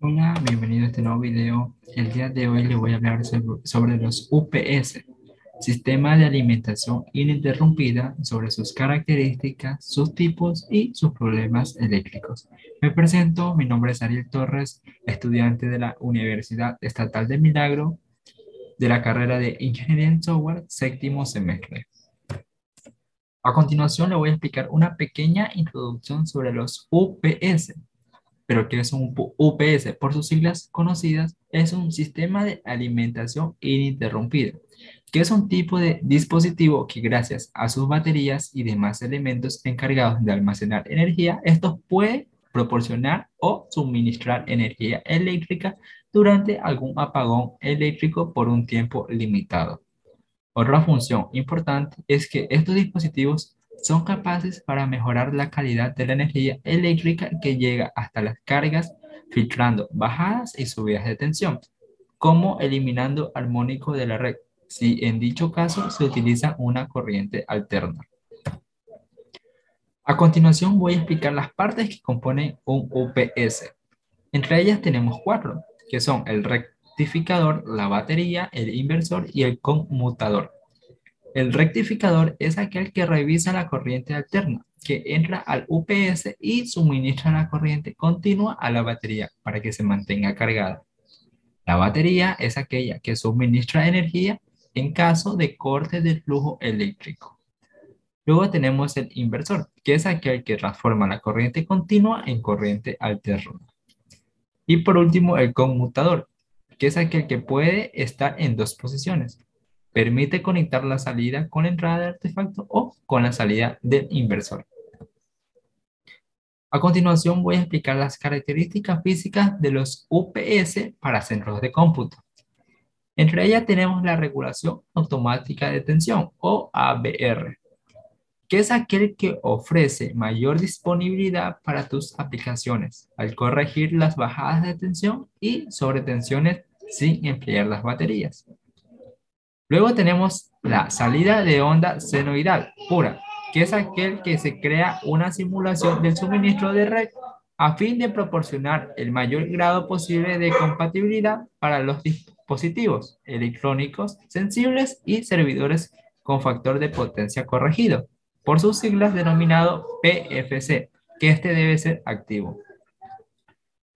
Hola, bienvenido a este nuevo video. El día de hoy les voy a hablar sobre los UPS, Sistema de Alimentación Ininterrumpida, sobre sus características, sus tipos y sus problemas eléctricos. Me presento, mi nombre es Ariel Torres, estudiante de la Universidad Estatal de Milagro, de la carrera de Ingeniería en Software, séptimo semestre. A continuación, le voy a explicar una pequeña introducción sobre los UPS. Pero ¿qué es un UPS? Por sus siglas conocidas, es un sistema de alimentación ininterrumpida, que es un tipo de dispositivo que gracias a sus baterías y demás elementos encargados de almacenar energía, estos puede proporcionar o suministrar energía eléctrica durante algún apagón eléctrico por un tiempo limitado. Otra función importante es que estos dispositivos son capaces para mejorar la calidad de la energía eléctrica que llega hasta las cargas, filtrando bajadas y subidas de tensión, como eliminando armónico de la red, si en dicho caso se utiliza una corriente alterna. A continuación voy a explicar las partes que componen un UPS. Entre ellas tenemos cuatro, que son el rectificador, la batería, el inversor y el conmutador. El rectificador es aquel que revisa la corriente alterna, que entra al UPS y suministra la corriente continua a la batería para que se mantenga cargada. La batería es aquella que suministra energía en caso de corte del flujo eléctrico. Luego tenemos el inversor, que es aquel que transforma la corriente continua en corriente alterna. Y por último, el conmutador, que es aquel que puede estar en dos posiciones. Permite conectar la salida con la entrada del artefacto o con la salida del inversor. A continuación voy a explicar las características físicas de los UPS para centros de cómputo. Entre ellas tenemos la regulación automática de tensión o ABR, que es aquel que ofrece mayor disponibilidad para tus aplicaciones al corregir las bajadas de tensión y sobretensiones sin emplear las baterías. Luego tenemos la salida de onda senoidal pura, que es aquel que se crea una simulación del suministro de red a fin de proporcionar el mayor grado posible de compatibilidad para los dispositivos electrónicos sensibles y servidores con factor de potencia corregido, por sus siglas denominado PFC, que este debe ser activo.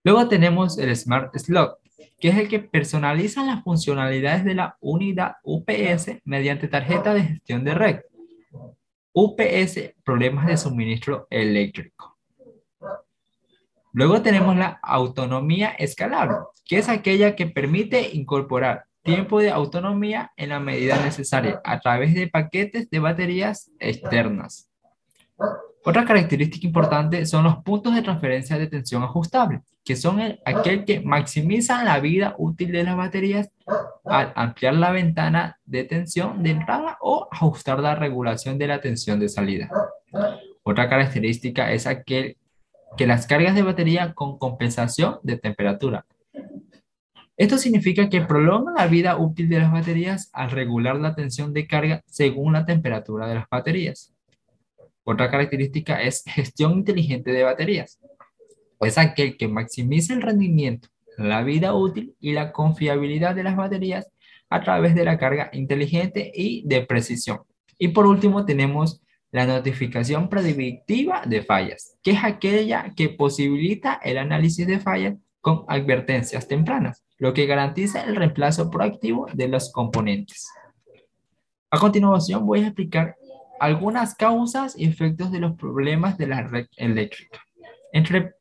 Luego tenemos el Smart Slot, que es el que personaliza las funcionalidades de la unidad UPS mediante tarjeta de gestión de red. UPS, problemas de suministro eléctrico. Luego tenemos la autonomía escalable, que es aquella que permite incorporar tiempo de autonomía en la medida necesaria a través de paquetes de baterías externas. Otra característica importante son los puntos de transferencia de tensión ajustable, que son aquel que maximizan la vida útil de las baterías al ampliar la ventana de tensión de entrada o ajustar la regulación de la tensión de salida. Otra característica es aquel que las cargas de batería con compensación de temperatura. Esto significa que prolonga la vida útil de las baterías al regular la tensión de carga según la temperatura de las baterías. Otra característica es gestión inteligente de baterías. Es aquel que maximiza el rendimiento, la vida útil y la confiabilidad de las baterías a través de la carga inteligente y de precisión. Y por último tenemos la notificación predictiva de fallas, que es aquella que posibilita el análisis de fallas con advertencias tempranas, lo que garantiza el reemplazo proactivo de los componentes. A continuación voy a explicar algunas causas y efectos de los problemas de la red eléctrica.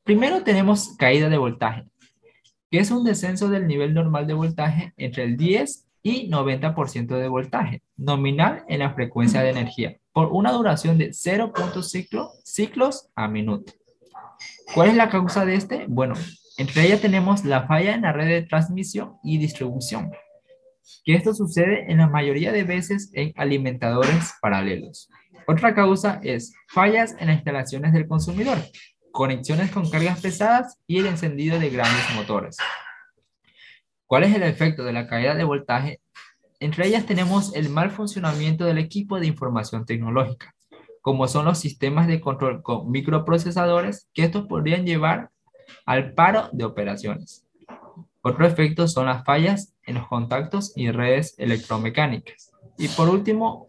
Primero tenemos caída de voltaje, que es un descenso del nivel normal de voltaje entre el 10 y 90% de voltaje nominal en la frecuencia de energía por una duración de 0.5 ciclos a minuto. ¿Cuál es la causa de este? Bueno, entre ellas tenemos la falla en la red de transmisión y distribución, que esto sucede en la mayoría de veces en alimentadores paralelos. Otra causa es fallas en las instalaciones del consumidor, conexiones con cargas pesadas y el encendido de grandes motores. ¿Cuál es el efecto de la caída de voltaje? Entre ellas tenemos el mal funcionamiento del equipo de información tecnológica, como son los sistemas de control con microprocesadores, que estos podrían llevar al paro de operaciones. Otro efecto son las fallas en los contactos y redes electromecánicas. Y por último,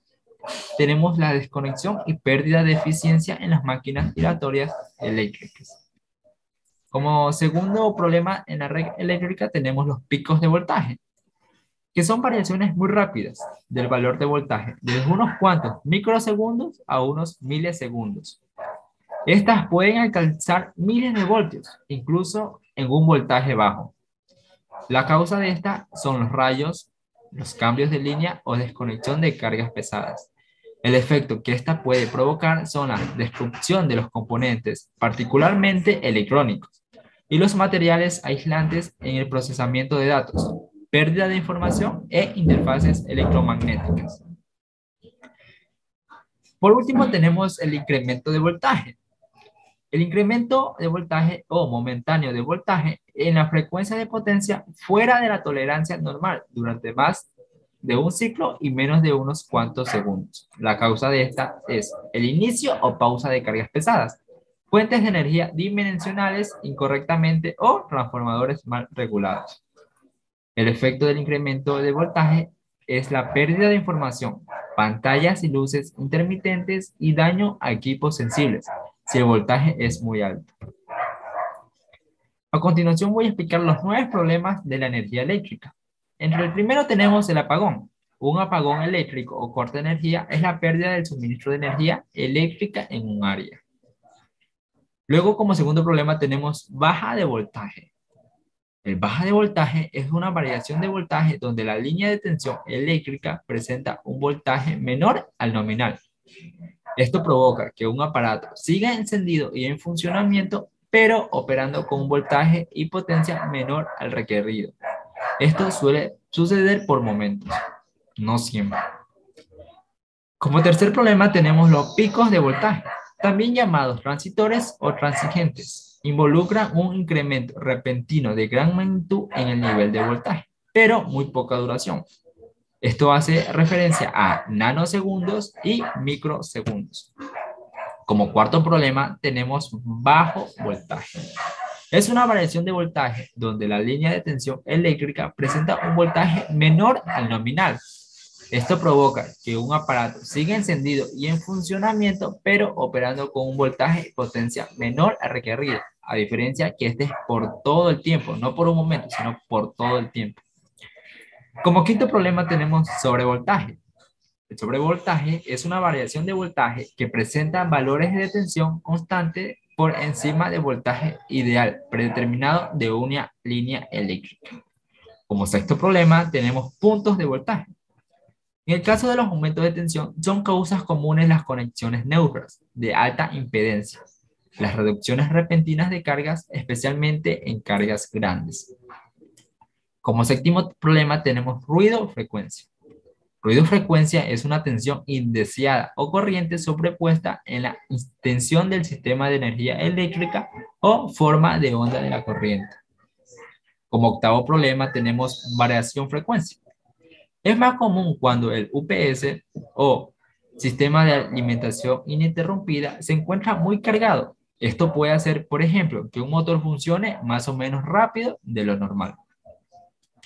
tenemos la desconexión y pérdida de eficiencia en las máquinas giratorias eléctricas. Como segundo problema en la red eléctrica tenemos los picos de voltaje, que son variaciones muy rápidas del valor de voltaje, desde unos cuantos microsegundos a unos milisegundos. Estas pueden alcanzar miles de voltios, incluso en un voltaje bajo. La causa de esta son los rayos, los cambios de línea o desconexión de cargas pesadas. El efecto que esta puede provocar son la destrucción de los componentes, particularmente electrónicos, y los materiales aislantes en el procesamiento de datos, pérdida de información e interfaces electromagnéticas. Por último, tenemos el incremento de voltaje. El incremento de voltaje o momentáneo de voltaje en la frecuencia de potencia fuera de la tolerancia normal durante más de un ciclo y menos de unos cuantos segundos. La causa de esta es el inicio o pausa de cargas pesadas, fuentes de energía dimensionales incorrectamente o transformadores mal regulados. El efecto del incremento de voltaje es la pérdida de información, pantallas y luces intermitentes y daño a equipos sensibles si el voltaje es muy alto. A continuación voy a explicar los 9 problemas de la energía eléctrica. Entre el primero tenemos el apagón. Un apagón eléctrico o corte de energía es la pérdida del suministro de energía eléctrica en un área. Luego, como segundo problema, tenemos baja de voltaje. El baja de voltaje es una variación de voltaje donde la línea de tensión eléctrica presenta un voltaje menor al nominal. Esto provoca que un aparato siga encendido y en funcionamiento, pero operando con un voltaje y potencia menor al requerido. Esto suele suceder por momentos, no siempre. Como tercer problema tenemos los picos de voltaje, también llamados transitores o transigentes. Involucran un incremento repentino de gran magnitud en el nivel de voltaje, pero muy poca duración. Esto hace referencia a nanosegundos y microsegundos. Como cuarto problema tenemos bajo voltaje. Es una variación de voltaje donde la línea de tensión eléctrica presenta un voltaje menor al nominal. Esto provoca que un aparato siga encendido y en funcionamiento, pero operando con un voltaje y potencia menor al requerido, a diferencia que este es por todo el tiempo, no por un momento, sino por todo el tiempo. Como quinto problema tenemos sobrevoltaje. El sobrevoltaje es una variación de voltaje que presenta valores de tensión constante por encima del voltaje ideal predeterminado de una línea eléctrica. Como sexto problema tenemos puntos de voltaje. En el caso de los aumentos de tensión, son causas comunes las conexiones neutras de alta impedancia, las reducciones repentinas de cargas, especialmente en cargas grandes. Como séptimo problema tenemos ruido-frecuencia. Ruido-frecuencia es una tensión indeseada o corriente sobrepuesta en la tensión del sistema de energía eléctrica o forma de onda de la corriente. Como octavo problema tenemos variación-frecuencia. Es más común cuando el UPS o sistema de alimentación ininterrumpida se encuentra muy cargado. Esto puede hacer, por ejemplo, que un motor funcione más o menos rápido de lo normal.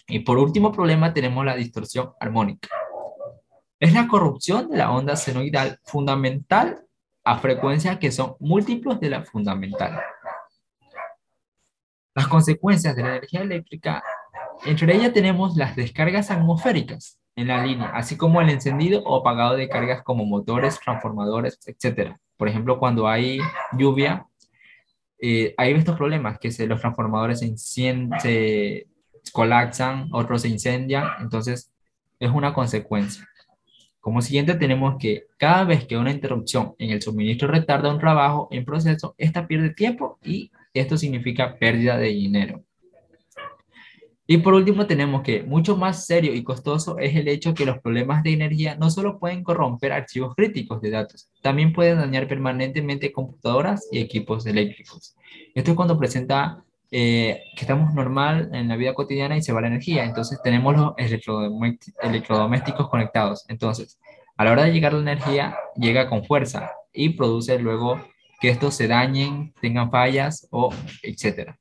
Y por último problema tenemos la distorsión armónica. Es la corrupción de la onda senoidal fundamental a frecuencias que son múltiplos de la fundamental. Las consecuencias de la energía eléctrica, entre ellas tenemos las descargas atmosféricas en la línea, así como el encendido o apagado de cargas como motores, transformadores, etc. Por ejemplo, cuando hay lluvia, hay estos problemas que los transformadores se colapsan, otros se incendian, entonces es una consecuencia. Como siguiente tenemos que cada vez que una interrupción en el suministro retarda un trabajo en proceso, esta pierde tiempo y esto significa pérdida de dinero. Y por último tenemos que mucho más serio y costoso es el hecho que los problemas de energía no solo pueden corromper archivos críticos de datos, también pueden dañar permanentemente computadoras y equipos eléctricos. Esto es cuando presenta que estamos normal en la vida cotidiana y se va la energía. Entonces tenemos los electrodomésticos conectados. Entonces A la hora de llegar la energía, llega con fuerza y produce luego que estos se dañen, tengan fallas o etcétera.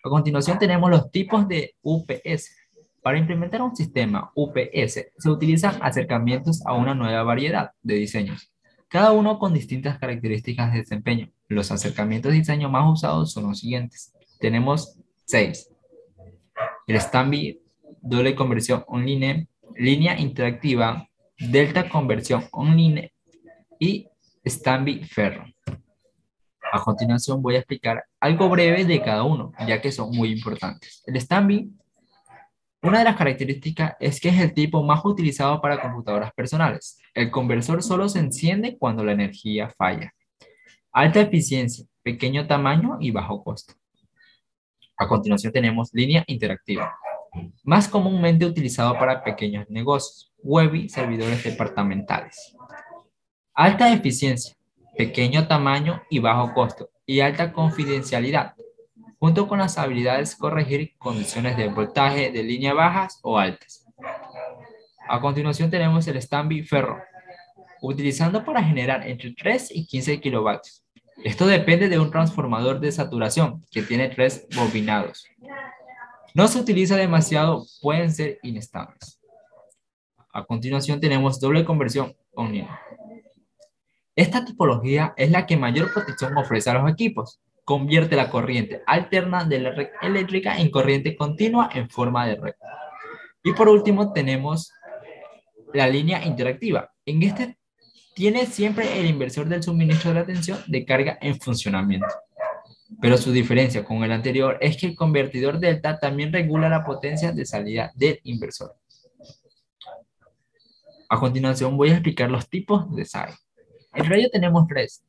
A continuación tenemos los tipos de UPS. Para implementar un sistema UPS se utilizan acercamientos a una nueva variedad de diseños, cada uno con distintas características de desempeño. Los acercamientos de diseño más usados son los siguientes. Tenemos 6. El Stanby doble conversión online, línea interactiva, delta conversión online y Stanby ferro. A continuación voy a explicar algo breve de cada uno, ya que son muy importantes. El Stanby, una de las características es que es el tipo más utilizado para computadoras personales. El conversor solo se enciende cuando la energía falla. Alta eficiencia, pequeño tamaño y bajo costo. A continuación tenemos línea interactiva, más comúnmente utilizado para pequeños negocios, web y servidores departamentales. Alta eficiencia, pequeño tamaño y bajo costo, y alta confidencialidad, junto con las habilidades corregir condiciones de voltaje de línea bajas o altas. A continuación tenemos el Stanby ferro, utilizando para generar entre 3 y 15 kilovatios. Esto depende de un transformador de saturación que tiene 3 bobinados. No se utiliza demasiado, pueden ser inestables. A continuación tenemos doble conversión online. Esta tipología es la que mayor protección ofrece a los equipos. Convierte la corriente alterna de la red eléctrica en corriente continua en forma de red. Y por último tenemos la línea interactiva. En este tiene siempre el inversor del suministro de la tensión de carga en funcionamiento. Pero su diferencia con el anterior es que el convertidor delta también regula la potencia de salida del inversor. A continuación voy a explicar los tipos de SAI. En realidad tenemos 3.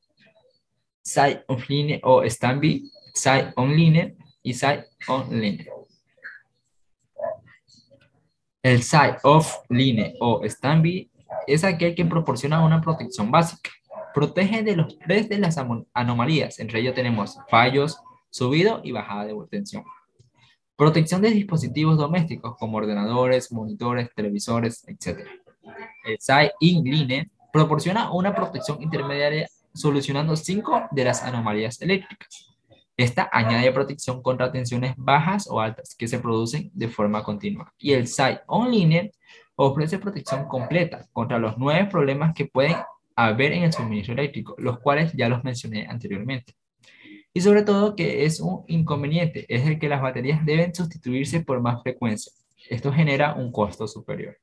SAI offline o Stanby, SAI online y SAI online. El SAI offline o Stanby es aquel que proporciona una protección básica. Protege de los 3 de las anomalías. Entre ellos tenemos fallos, subido y bajada de tensión. Protección de dispositivos domésticos como ordenadores, monitores, televisores, etc. El SAI inline proporciona una protección intermediaria solucionando 5 de las anomalías eléctricas. Esta añade protección contra tensiones bajas o altas que se producen de forma continua. Y el SAI online ofrece protección completa contra los 9 problemas que pueden haber en el suministro eléctrico, los cuales ya los mencioné anteriormente. Y sobre todo que es un inconveniente, es el que las baterías deben sustituirse por más frecuencia. Esto genera un costo superior.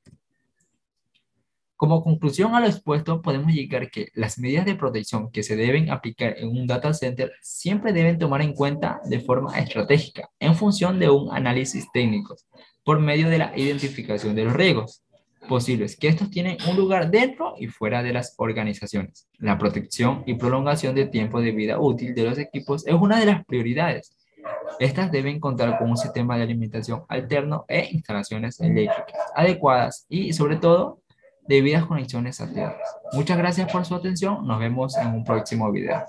Como conclusión a lo expuesto, podemos llegar que las medidas de protección que se deben aplicar en un data center siempre deben tomar en cuenta de forma estratégica en función de un análisis técnico por medio de la identificación de los riesgos posibles que estos tienen un lugar dentro y fuera de las organizaciones. La protección y prolongación de tiempo de vida útil de los equipos es una de las prioridades. Estas deben contar con un sistema de alimentación alterno e instalaciones eléctricas adecuadas y, sobre todo, debidas conexiones a tierras. Muchas gracias por su atención. Nos vemos en un próximo video.